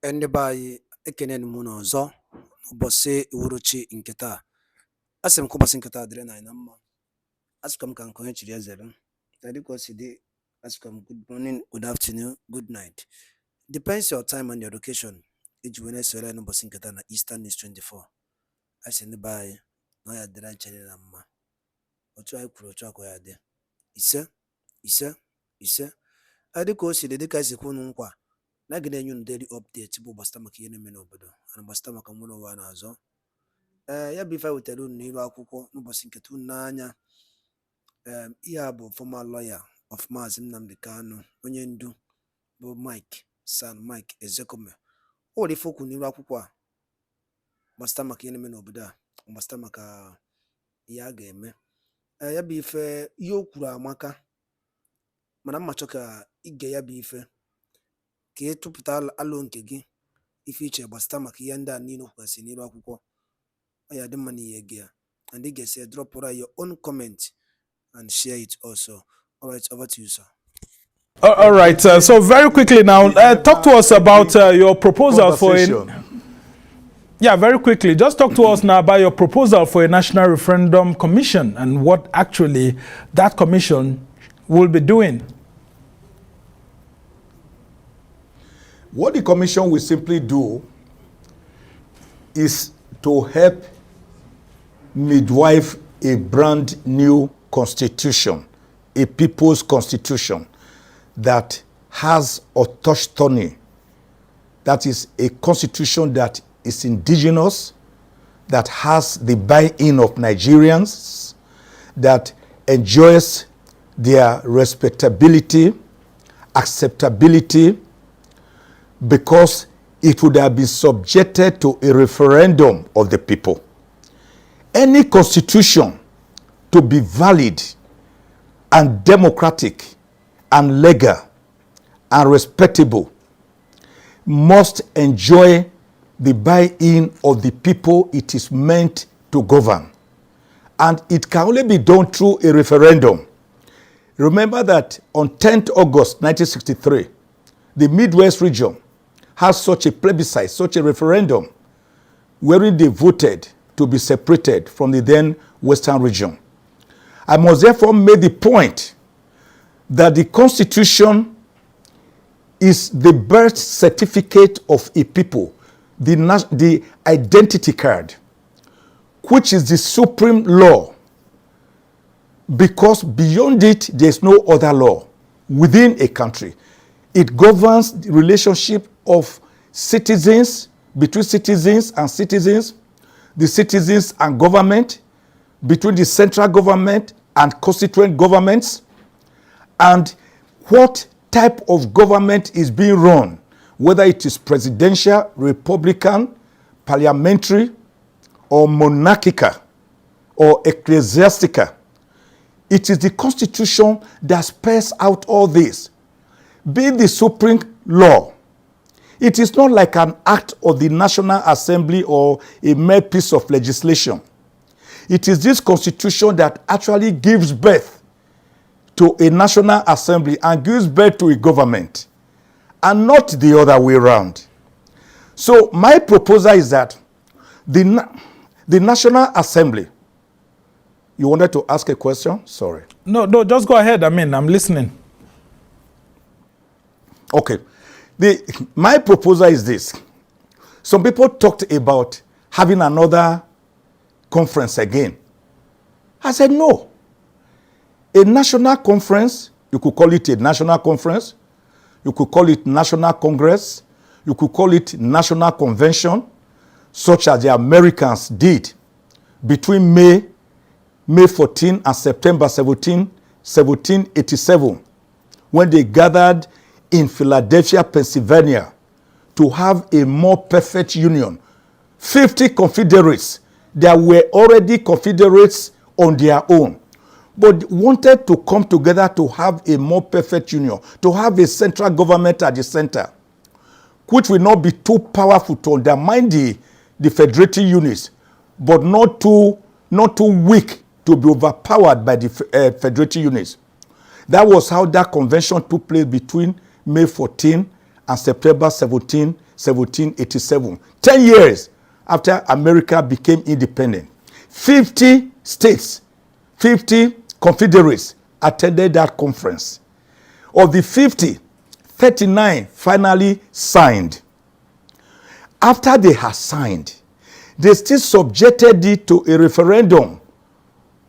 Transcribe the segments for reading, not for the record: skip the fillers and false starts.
Ndị be anyị ekenen m unu ọzọ ụbọchị uhuruchi nke taa. Asị m ka ụbọchị nke taa dịrị anyị na mma. Asịkwa m ka nke onye chiri eze dịka o si dị, asịkwa m good morning, good afternoon, good night. Depends your time and your location. Iji wee na-esore n'ụbọchị nke taa na Eastern News 24. Asị ndị be anyị na ọ ya dịrị anyị chere na mma. Otu anyị kwuru otu akwa ya dị. Ise. Dịka o si dị, dịka esi kwu unu nkwa na gị na-enye unu daily update bụ gbasata maka ihe na-eme n'obodo na gbasata maka nwere ụwa na-azọ. Ya bụ ife wetara unu n'iru akwụkwọ n'ụbọchị nke unu n'anya. Ihe a bụ former lawyer of Maazị Nnamdi Kanu, onye ndu bụ Mike Ozekhome. O nwere ife okwu n'iru akwụkwọ a gbasata maka ihe na-eme n'obodo a, gbasata maka ihe a ga-eme. Ya bụ ife ihe o kwuru amaka, mana mma chọ ka ige ya bụ ife ka ị tụpụta alụ nke gị ife iche gbasata maka ihe ndị a niile kwesịrị n'iru akwụkwọ. Ọ ya dị mma n'ihe gị ya, and ị ga-esi drop your own comment and share it also. All right, over to you, sir. All right, so very quickly now, talk to us about your proposal for very quickly, just talk to us now about your proposal for a national referendum commission and what actually that commission will be doing. What the commission will simply do is to help midwife a brand new constitution, a people's constitution that has autonomy. That is a constitution that is indigenous, that has the buy-in of Nigerians, that enjoys their respectability, acceptability, because it would have been subjected to a referendum of the people. Any constitution to be valid and democratic and legal and respectable must enjoy the buy-in of the people it is meant to govern. And it can only be done through a referendum. Remember that on 10th August 1963, the Midwest region has such a plebiscite, such a referendum, wherein they voted to be separated from the then Western region. I must therefore make the point that the Constitution is the birth certificate of a people, the identity card, which is the supreme law, because beyond it, there's no other law within a country. It governs the relationship of citizens, between citizens and citizens, the citizens and government, between the central government and constituent governments, and what type of government is being run, whether it is presidential, republican, parliamentary, or monarchical, or ecclesiastical. It is the Constitution that spells out all this. Be the supreme law. It is not like an act of the National Assembly or a mere piece of legislation. It is this Constitution that actually gives birth to a National Assembly and gives birth to a government, and not the other way around. So my proposal is that the National Assembly. You wanted to ask a question? Sorry. No, just go ahead. I'm listening. Okay. My proposal is this. Some people talked about having another conference again. I said no. A national conference, you could call it a national conference, you could call it National Congress, you could call it National Convention, such as the Americans did between May 14 and September 17, 1787, when they gathered in Philadelphia, Pennsylvania, to have a more perfect union. 50 confederates that were already confederates on their own, but wanted to come together to have a more perfect union, to have a central government at the center, which will not be too powerful to undermine the federating units, but not too weak to be overpowered by the federating units. That was how that convention took place between May 14 and September 17, 1787, 10 years after America became independent. 50 states, 50 confederates attended that conference. Of the 50, 39 finally signed. After they had signed, they still subjected it to a referendum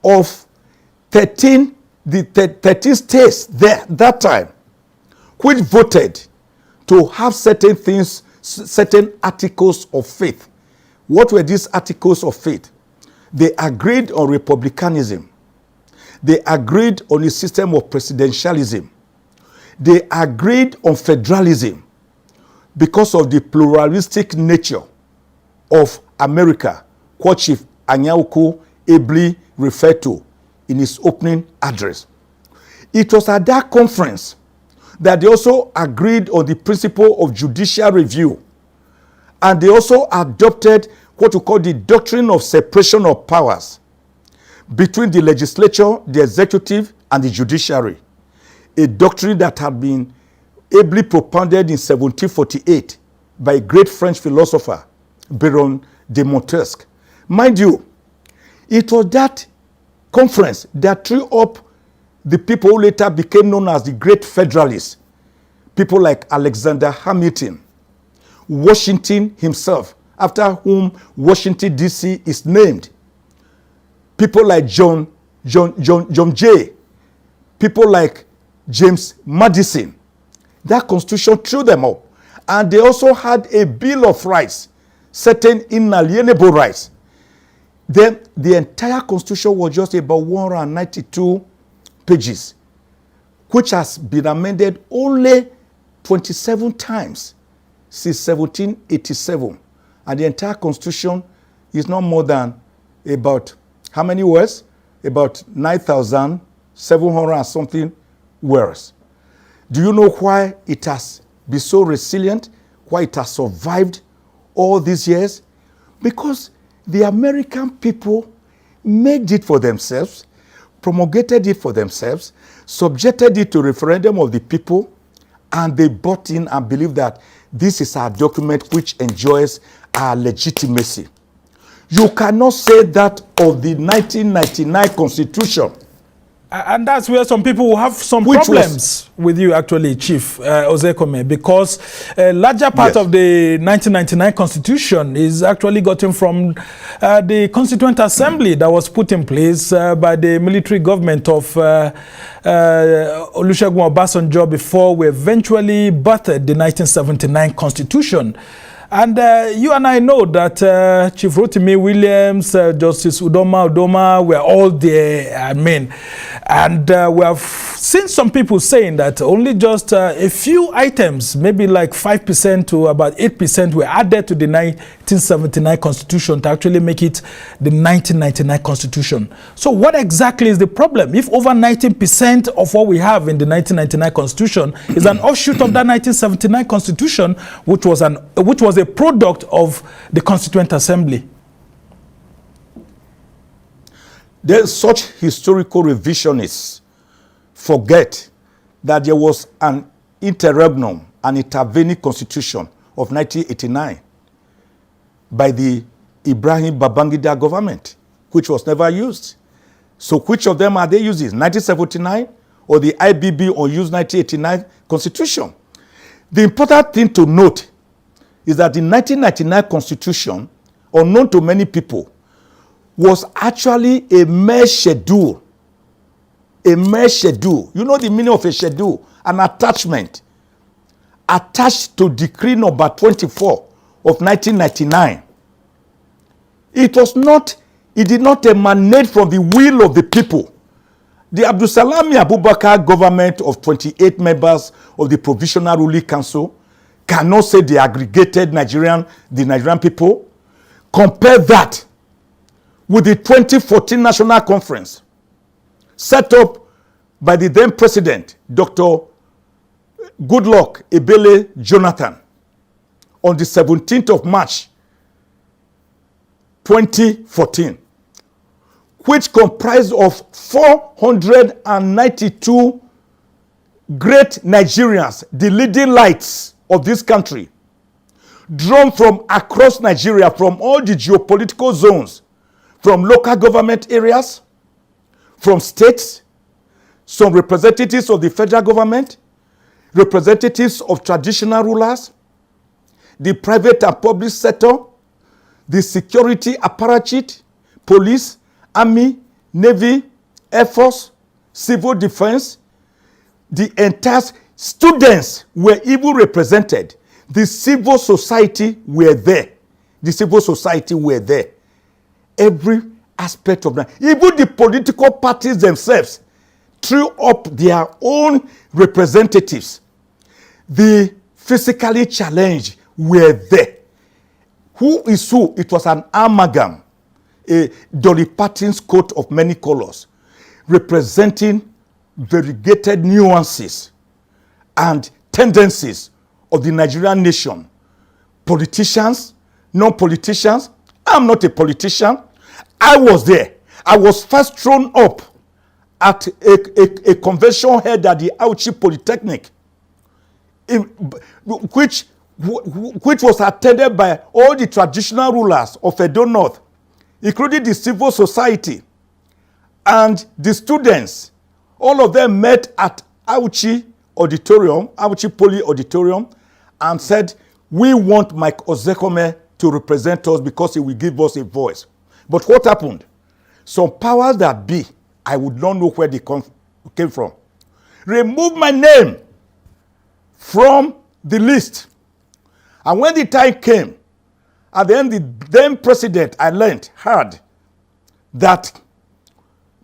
of 13 states there that time, which voted to have certain things, certain articles of faith. What were these articles of faith? They agreed on republicanism. They agreed on a system of presidentialism. They agreed on federalism because of the pluralistic nature of America, what Chief Anyauku ably referred to in his opening address. It was at that conference that they also agreed on the principle of judicial review, and they also adopted what we call the doctrine of separation of powers between the legislature, the executive, and the judiciary, a doctrine that had been ably propounded in 1748 by a great French philosopher, Baron de Montesquieu. Mind you, it was that conference that threw up the people who later became known as the Great Federalists, people like Alexander Hamilton, Washington himself, after whom Washington, D.C. is named, people like John Jay, people like James Madison. That constitution threw them up. And they also had a Bill of Rights, certain inalienable rights. Then the entire constitution was just about 192 pages, which has been amended only 27 times since 1787. And the entire constitution is not more than about, how many words? About 9,700 and something words. Do you know why it has been so resilient? Why it has survived all these years? Because the American people made it for themselves, promulgated it for themselves, subjected it to referendum of the people, and they bought in and believed that this is our document which enjoys our legitimacy. You cannot say that of the 1999 Constitution. And that's where some people will have some problems with you, actually, Chief Ozekhome, because a larger part of the 1999 Constitution is actually gotten from the Constituent Assembly that was put in place by the military government of Olusegun Obasanjo before we eventually birthed the 1979 Constitution. And you and I know that Chief Rotimi Williams, Justice Udoma were all there, I mean. And we have seen some people saying that only just a few items, maybe like 5% to about 8% were added to the 1979 Constitution to actually make it the 1999 Constitution. So what exactly is the problem? If over 90% of what we have in the 1999 Constitution is an offshoot of that 1979 Constitution, which was a product of the Constituent Assembly. There's such historical revisionists forget that there was an interregnum, an intervening constitution of 1989 by the Ibrahim Babangida government, which was never used. So which of them are they using? 1979 or the IBB unused 1989 constitution? The important thing to note is that the 1999 Constitution, unknown to many people, was actually a mere schedule. A mere schedule. You know the meaning of a schedule? An attachment attached to Decree number 24 of 1999. It did not emanate from the will of the people. The Abdulsalami Abubakar government of 28 members of the Provisional Ruling Council cannot say they aggregated the Nigerian people. Compare that with the 2014 National Conference set up by the then President, Dr. Goodluck Ebele Jonathan, on the 17th of March, 2014, which comprised of 492 great Nigerians, the leading lights of this country, drawn from across Nigeria, from all the geopolitical zones, from local government areas, from states, some representatives of the federal government, representatives of traditional rulers, the private and public sector, the security apparatus, police, army, navy, air force, civil defense, the entire students were even represented. The civil society were there. The civil society were there. Every aspect of that. Even the political parties themselves threw up their own representatives. The physically challenged were there. Who is who? It was an amalgam, a Dolly Parton's coat of many colors, representing variegated nuances and tendencies of the Nigerian nation. Politicians, non-politicians. I'm not a politician. I was there. I was first thrown up at a convention held at the Auchi Polytechnic, which was attended by all the traditional rulers of Edo North, including the civil society and the students. All of them met at Auchi Auditorium, Auchi Poly Auditorium, and said, we want Mike Ozekhome to represent us because he will give us a voice. But what happened? Some powers that be, I would not know where they came from, removed my name from the list. And when the time came, at the end, the then president, I heard that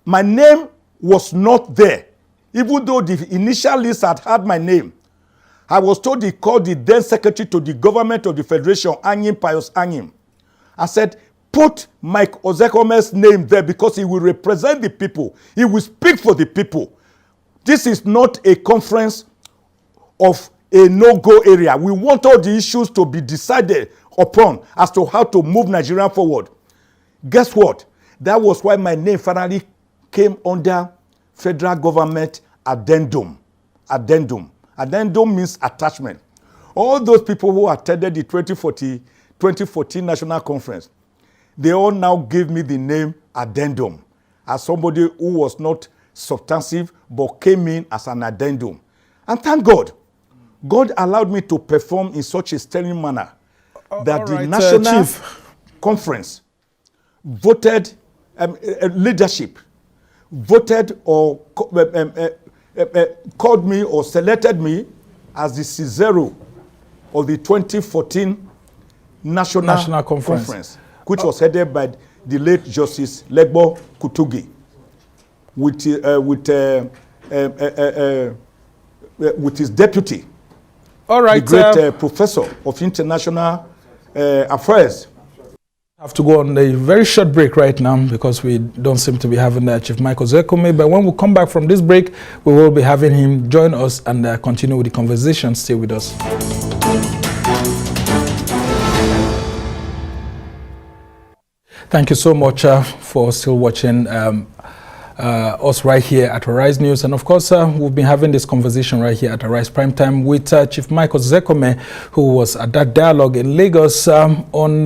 my name was not there. Even though the initial list had my name, I was told he called the then secretary to the government of the federation, Anyim Pius Anyim, and said, put Mike Ozekhome's name there because he will represent the people. He will speak for the people. This is not a conference of a no-go area. We want all the issues to be decided upon as to how to move Nigeria forward. Guess what? That was why my name finally came under federal government addendum. Addendum. Addendum means attachment. All those people who attended the 2014 National Conference, they all now gave me the name addendum as somebody who was not substantive but came in as an addendum. And thank God, God allowed me to perform in such a sterling manner that the National Conference voted, leadership voted or called me or selected me as the Cicero of the 2014 National Conference, which was headed by the late Justice Legbo Kutugi with his deputy, the great professor of international affairs. I have to go on a very short break right now because we don't seem to be having Chief Mike Ozekhome. But when we come back from this break, we will be having him join us and continue with the conversation. Stay with us. Thank you so much for still watching us right here at Arise News. And of course, we've been having this conversation right here at Arise Primetime with Chief Mike Ozekhome, who was at that dialogue in Lagos on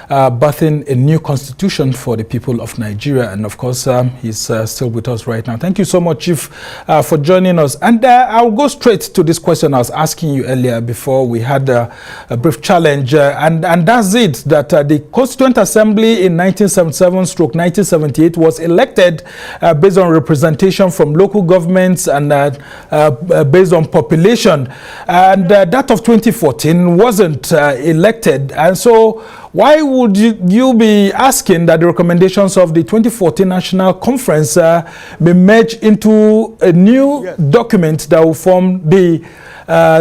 birthing a new constitution for the people of Nigeria. And of course, he's still with us right now. Thank you so much, Chief, for joining us. And I'll go straight to this question I was asking you earlier before we had a brief challenge. And that's it, that the Constituent Assembly in 1977/1978 was elected based on representation from local governments and based on population. And that of 2014 wasn't elected. And so why would you be asking that the recommendations of the 2014 National Conference be merged into a new document that will form the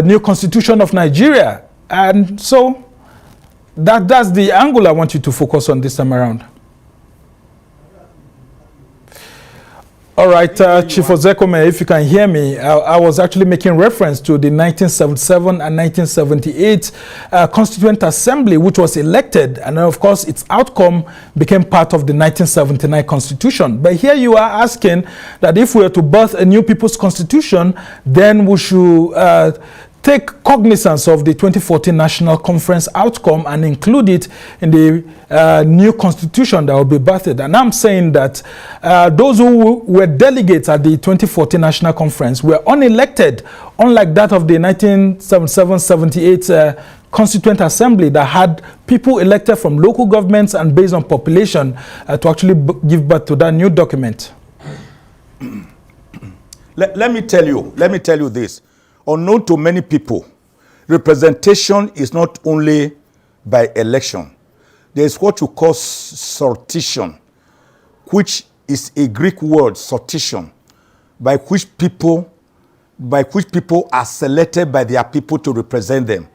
new Constitution of Nigeria? And so that's the angle I want you to focus on this time around. All right, Chief Ozekhome, if you can hear me, I was actually making reference to the 1977 and 1978 Constituent Assembly, which was elected, and of course its outcome became part of the 1979 Constitution. But here you are asking that if we are to birth a new people's constitution, then we should take cognizance of the 2014 National Conference outcome and include it in the new constitution that will be birthed. And I'm saying that those who were delegates at the 2014 National Conference were unelected, unlike that of the 1977-78 Constituent Assembly that had people elected from local governments and based on population to actually give birth to that new document. Let me tell you this. Unknown to many people, representation is not only by election. There is what you call sortition, which is a Greek word, sortition, by which people are selected by their people to represent them.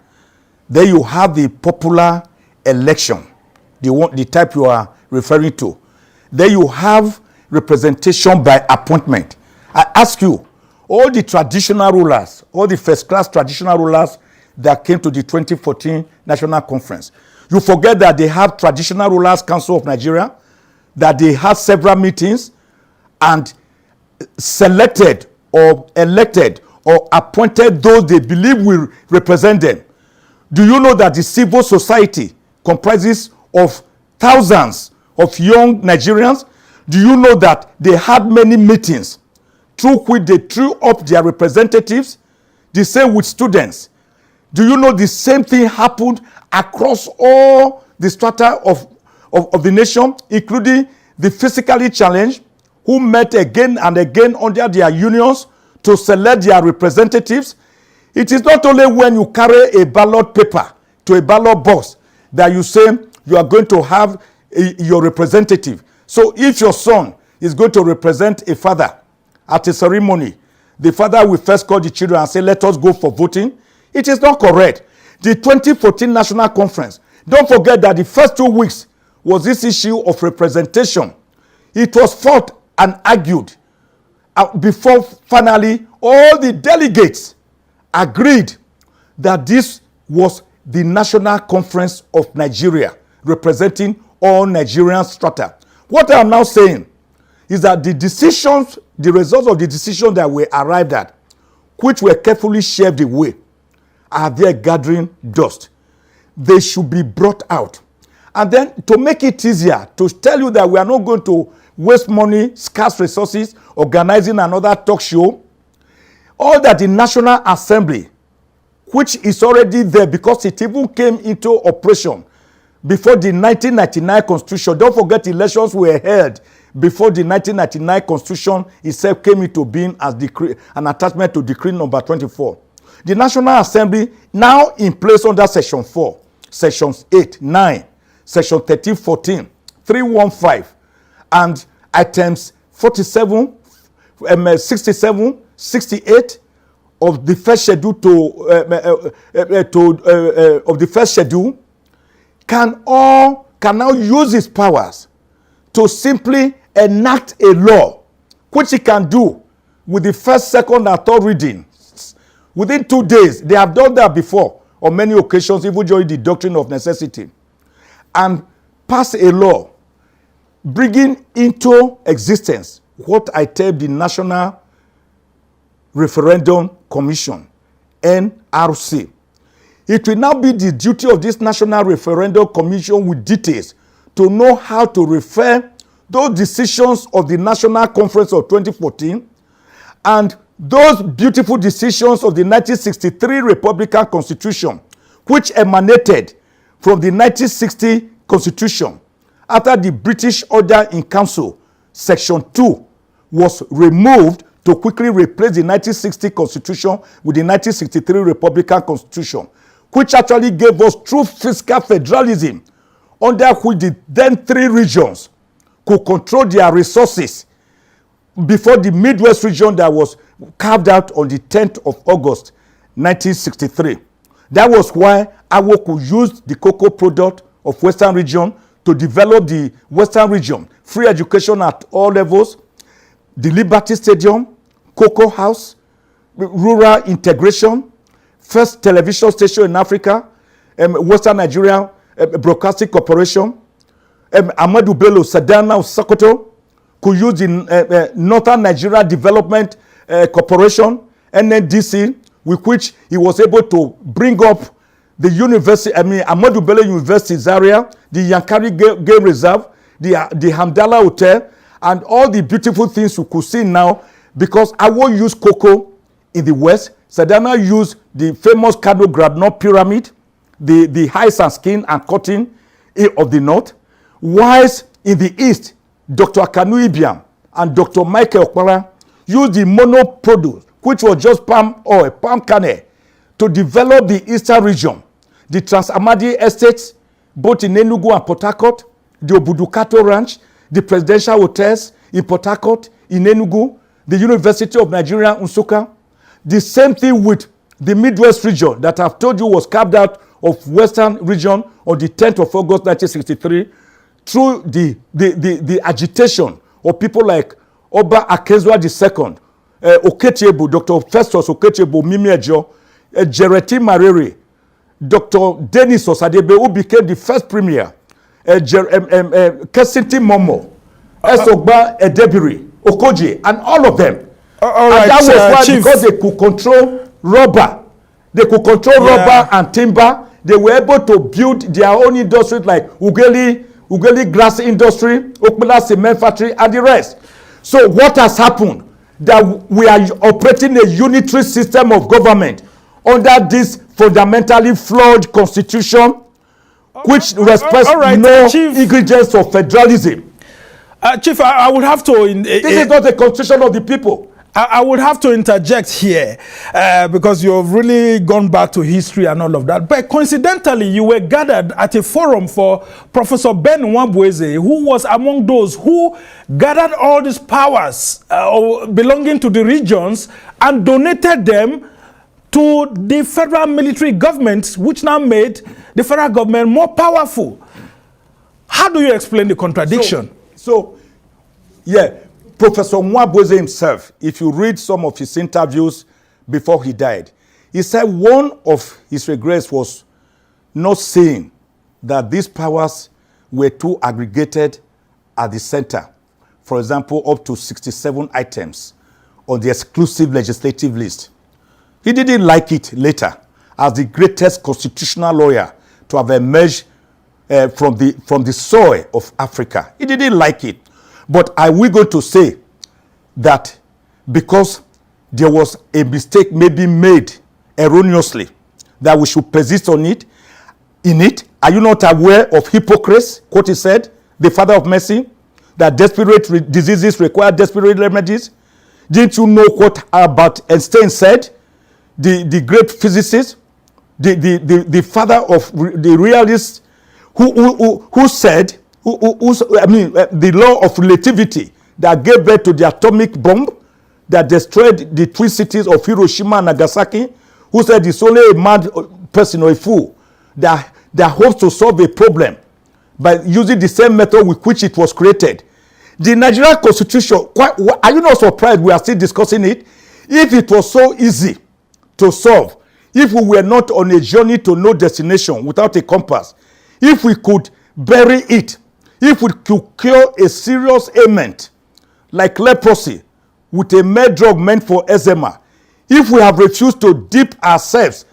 Then you have the popular election, the type you are referring to. Then you have representation by appointment. I ask you, all the traditional rulers, all the first-class traditional rulers that came to the 2014 National Conference, you forget that they have Traditional Rulers Council of Nigeria, that they had several meetings and selected or elected or appointed those they believe will represent them. Do you know that the civil society comprises of thousands of young Nigerians? Do you know that they had many meetings through which they threw up their representatives? The same with students. Do you know the same thing happened across all the strata of the nation, including the physically challenged, who met again and again under their unions to select their representatives? It is not only when you carry a ballot paper to a ballot box that you say you are going to have your representative. So if your son is going to represent a father at a ceremony, the father will first call the children and say, let us go for voting. It is not correct. The 2014 National Conference, don't forget that the first 2 weeks was this issue of representation. It was fought and argued before finally all the delegates agreed that this was the National Conference of Nigeria, representing all Nigerian strata. What I am now saying is that the decisions, the results of the decisions that were arrived at, which were carefully shelved away, are there gathering dust. They should be brought out. And then to make it easier, to tell you that we are not going to waste money, scarce resources, organizing another talk show, all that the National Assembly, which is already there because it even came into operation before the 1999 Constitution. Don't forget elections were held before the 1999 Constitution itself came into being as an attachment to Decree number 24. The National Assembly, now in place under Section 4, Sections 8, 9, Section 13, 14, 315, and items 47, 67, 68 of the first schedule of the first schedule can now use its powers to simply enact a law, which it can do with the first, second, and third reading within 2 days. They have done that before on many occasions, even during the doctrine of necessity, and pass a law bringing into existence what I term the National Referendum Commission, NRC. It will now be the duty of this National Referendum Commission with details to know how to refer those decisions of the National Conference of 2014 and those beautiful decisions of the 1963 Republican Constitution, which emanated from the 1960 Constitution after the British Order in Council, Section 2, was removed to quickly replace the 1960 Constitution with the 1963 Republican Constitution, which actually gave us true fiscal federalism, under which the then 3 regions could control their resources before the Midwest region that was carved out on the 10th of August, 1963. That was why AWO could use the cocoa product of Western region to develop the Western region, free education at all levels, the Liberty Stadium, Cocoa House, rural integration, first television station in Africa, Western Nigeria Broadcasting Corporation, Ahmadu Bello, Sadana of Sokoto, could use the Northern Nigeria Development Corporation, NNDC, with which he was able to bring up the university, Ahmadu Bello University Zaria, the Yankari Game Reserve, the Hamdallah Hotel, and all the beautiful things you could see now, because Awo used cocoa in the west, Sadana used the famous Kano Grabnor Pyramid, the hides and skin and cotton of the north, whilst in the east, Dr. Akanu Ibiam and Dr. Michael Okpara used the monoproduce, which was just palm oil, palm kernel, to develop the eastern region, the Trans-Amadi estates, both in Enugu and Port Harcourt, the Obudukato Ranch, the presidential hotels in Port Harcourt, in Enugu, the University of Nigeria, Nsukka. The same thing with the Midwest region that I've told you was carved out of Western region on the 10th of August 1963 through the agitation of people like Oba Akezwa II, Okechebo, Dr. Festus Okechebo, Mimi Ejo, Jereti Marere, Dr. Dennis Osadebe, who became the first premier, Kensington Momo, Esogba Edebiri, Okoje, and all of them. All right, and that was why, Chief, because they could control rubber. They could control rubber and timber. They were able to build their own industries like Ugeli glass industry, Okpala cement factory, and the rest. So what has happened? That we are operating a unitary system of government under this fundamentally flawed constitution, which respects no ingredients of federalism. Chief, I would have to... this is not the constitution of the people. I would have to interject here because you've really gone back to history and all of that. But coincidentally, you were gathered at a forum for Professor Ben Nwabweze, who was among those who gathered all these powers belonging to the regions and donated them to the federal military government, which now made the federal government more powerful. How do you explain the contradiction? Yeah. Professor Nwabweze himself, if you read some of his interviews before he died, he said one of his regrets was not seeing that these powers were too aggregated at the center. For example, up to 67 items on the exclusive legislative list. He didn't like it later as the greatest constitutional lawyer to have emerged from the soil of Africa. He didn't like it. But are we going to say that because there was a mistake maybe made erroneously that we should persist on it? In it, are you not aware of Hippocrates, what he said, the father of medicine, that desperate diseases require desperate remedies? Didn't you know what Albert Einstein said, the great physicist, the father of the realist, who said, the law of relativity that gave birth to the atomic bomb that destroyed the twin cities of Hiroshima and Nagasaki, who said it's only a mad person or a fool that hopes to solve a problem by using the same method with which it was created. The Nigerian Constitution, are you not surprised we are still discussing it? If it was so easy to solve, if we were not on a journey to no destination without a compass, if we could bury it, if we could cure a serious ailment like leprosy with a mere drug meant for eczema, if we have refused to dip ourselves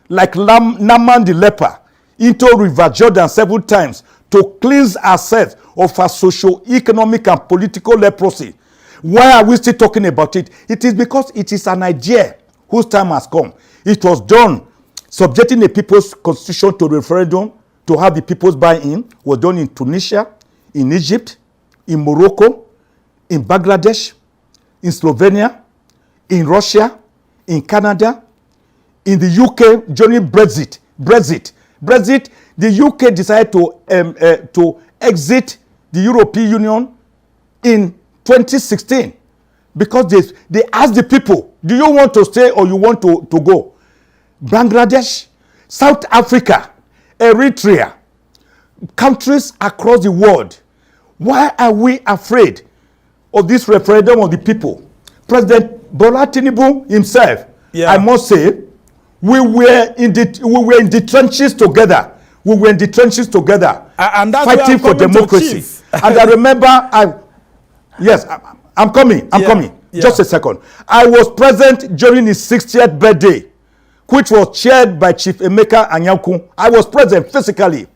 like Naaman the leper into River Jordan 7 times to cleanse ourselves of our socio-economic and political leprosy, why are we still talking about it? It is because it is an idea whose time has come. It was done subjecting the people's constitution to referendum to have the people's buy-in, was done in Tunisia, in Egypt, in Morocco, in Bangladesh, in Slovenia, in Russia, in Canada, in the UK during Brexit. The UK decided to exit the European Union in 2016 because they asked the people, do you want to stay or you want to go? Bangladesh, South Africa, Eritrea, countries across the world. Why are we afraid of this referendum of the people? President Bola Tinubu himself, I must say, we were in the trenches together. We were in the trenches together, and fighting for democracy. And I remember, I'm coming. Yeah. Just a second. I was present during his 60th birthday which was chaired by Chief Emeka Anyankwu. I was present physically,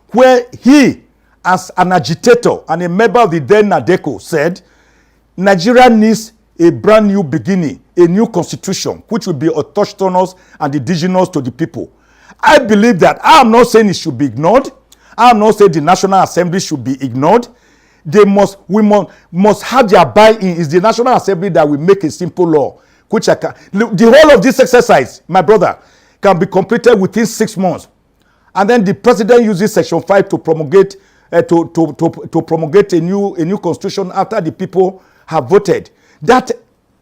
where he, as an agitator and a member of the then NADECO, said, Nigeria needs a brand new beginning, a new constitution, which will be autochthonous and indigenous to the people. I believe that. I am not saying it should be ignored. I am not saying the National Assembly should be ignored. We must have their buy-in. It's the National Assembly that will make a simple law, which the whole of this exercise, my brother, can be completed within 6 months. And then the president uses Section 5 to promulgate promulgate a new constitution after the people have voted. That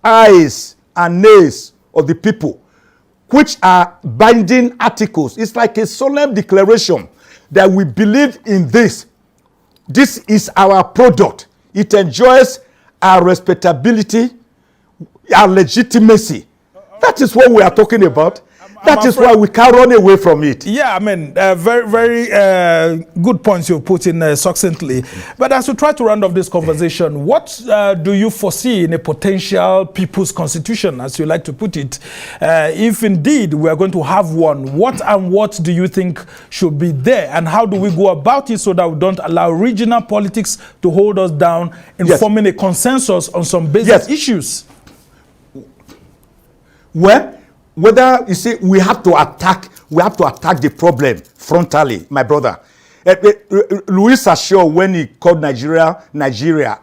ayes and nays of the people, which are binding articles, it's like a solemn declaration that we believe in this. This is our product. It enjoys our respectability, our legitimacy. That is what we are talking about. That is why we can't run away from it. Yeah, I mean, very, very good points you put in succinctly. But as we try to round off this conversation, what do you foresee in a potential people's constitution, as you like to put it? If indeed we are going to have one, what do you think should be there? And how do we go about it so that we don't allow regional politics to hold us down in forming a consensus on some basic issues? Well, whether you see, we have to attack the problem frontally, my brother. Louis Asho, when he called Nigeria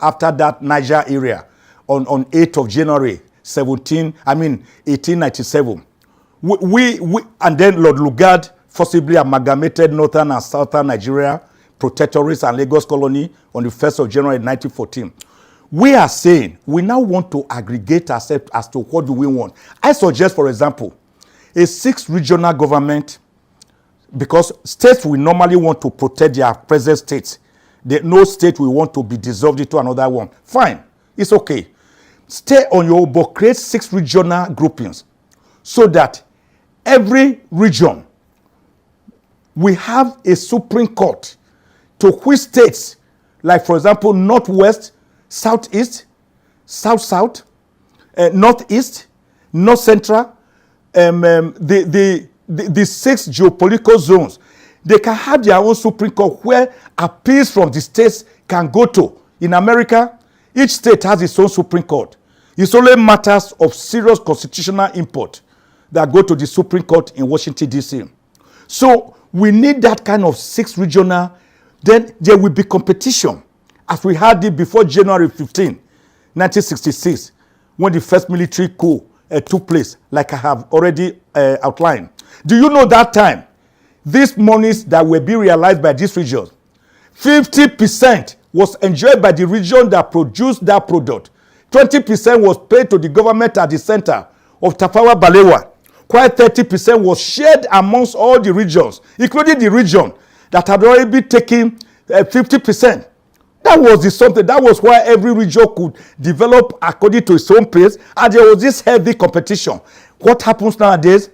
after that Niger area on 8th of January 1897. We and then Lord Lugard forcibly amalgamated northern and southern Nigeria, protectorates and Lagos colony on the 1st of January 1914. We are saying we now want to aggregate ourselves as to what do we want. I suggest, for example, a 6 regional government, because states will normally want to protect their present states. No state will want to be dissolved into another one. Fine, it's okay. Stay on your own, but create 6 regional groupings so that every region we have a Supreme Court to which states, like for example, Northwest, Southeast, South-South, Northeast, North Central, the 6 geopolitical zones, they can have their own Supreme Court where appeals from the states can go to. In America, each state has its own Supreme Court. It's only matters of serious constitutional import that go to the Supreme Court in Washington, D.C. So we need that kind of 6 regional. Then there will be competition, as we had it before January 15, 1966, when the first military coup took place, like I have already outlined. Do you know that time, these monies that were being realized by these regions, 50% was enjoyed by the region that produced that product. 20% was paid to the government at the center of Tafawa Balewa. Quite 30% was shared amongst all the regions, including the region that had already been taking 50%. That was something. That was why every region could develop according to its own pace, and there was this heavy competition. What happens nowadays?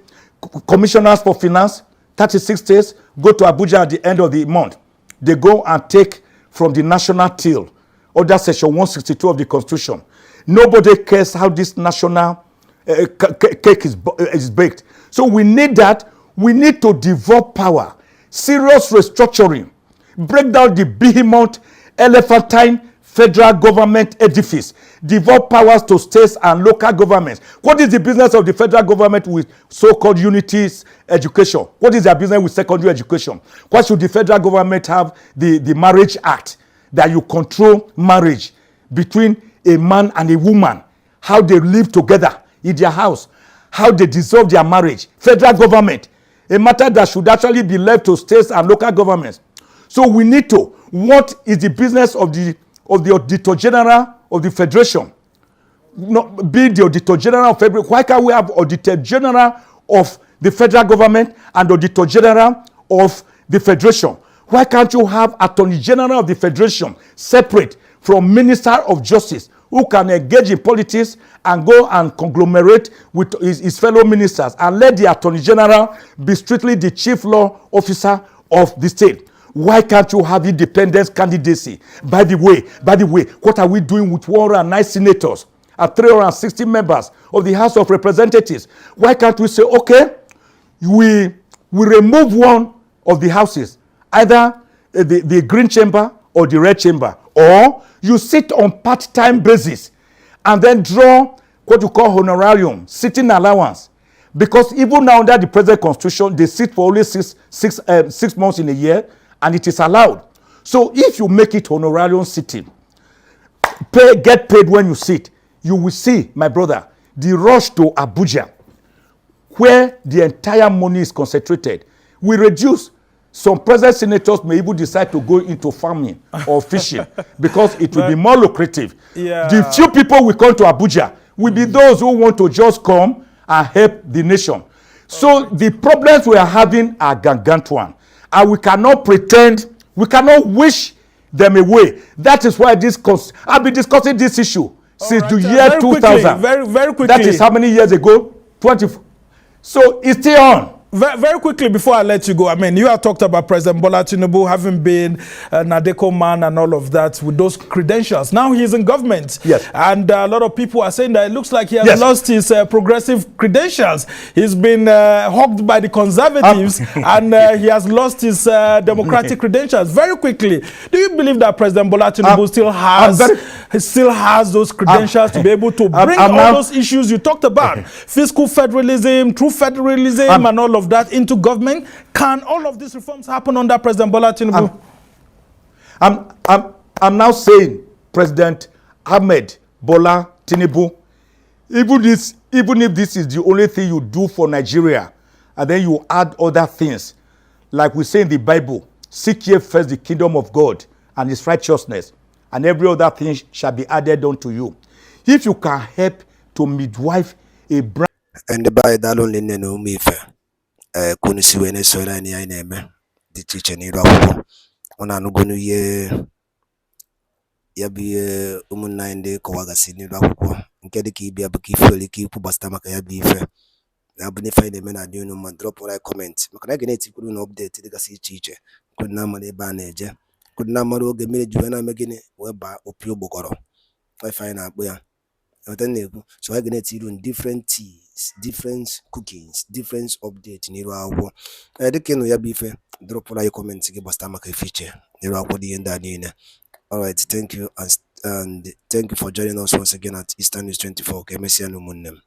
Commissioners for finance, 36 states, go to Abuja at the end of the month. They go and take from the national till, under section 162 of the Constitution. Nobody cares how this national cake is baked. So we need that. We need to devolve power, serious restructuring, break down the behemoth elephantine federal government edifice, devolve powers to states and local governments. What is the business of the federal government with so-called unities education? What is their business with secondary education? Why should the federal government have the Marriage Act, that you control marriage between a man and a woman, how they live together in their house, how they dissolve their marriage? Federal government, a matter that should actually be left to states and local governments. So we need to, what is the business of the Auditor General of the Federation? Be the Auditor General of Federal. Why can't we have Auditor General of the federal government and Auditor General of the Federation? Why can't you have Attorney General of the Federation separate from Minister of Justice, who can engage in politics and go and conglomerate with his fellow ministers, and let the Attorney General be strictly the chief law officer of the state? Why can't you have independence candidacy? By the way, what are we doing with 109 senators and 360 members of the House of Representatives? Why can't we say, okay, we remove one of the houses, either the green chamber or the red chamber, or you sit on part-time basis and then draw what you call honorarium, sitting allowance. Because even now under the present constitution, they sit for only 6 months in a year, and it is allowed. So if you make it honorarium sitting, get paid when you sit, you will see, my brother, the rush to Abuja, where the entire money is concentrated, will reduce. Some present senators may even decide to go into farming or fishing because it will be more lucrative. Yeah. The few people will come to Abuja will be those who want to just come and help the nation. So the problems we are having are gargantuan, and we cannot pretend, we cannot wish them away. That is why I've been discussing this issue since the year 2000. Very quickly. That is how many years ago? 20. So it's still on. Very quickly, before I let you go, I mean, you have talked about President Bola Tinubu having been an Adeko man and all of that with those credentials. Now he's in government. Yes. And a lot of people are saying that it looks like he has lost his progressive credentials. He's been hugged by the conservatives and he has lost his democratic credentials. Very quickly, do you believe that President Bola Tinubu still has those credentials to be able to bring all those issues you talked about? Fiscal federalism, true federalism, and all of that into government? Can all of these reforms happen under President Bola Tinubu? I'm now saying President Ahmed Bola Tinubu, even if this is the only thing you do for Nigeria, and then you add other things, like we say in the Bible, seek ye first the kingdom of God and his righteousness, and every other thing shall be added unto you. If you can help to midwife a brand and the by that only no me fair. Kunisi wene sola ni ai neme di teacher ni rawo ona no gonu ye ya bi umunna inde ko waga sini rawo nke de ki bia baki feel ki pu basta maka ya bi fe na buni fa neme na di no man drop or comment maka na gene ti kuru no update de kasi teacher kunna ma de ba na eje kunna ma ro ge mere juwe na megene we ba opi ogbokoro I find out boya. So I get to different teas, different cookings, different updates. Niro awo. The keno ya bife. Drop all your comments. Give us time feature. Niro awo di enda nina. All right. Thank you and thank you for joining us once again at Eastern News 24. Okay, Messi anu munnem.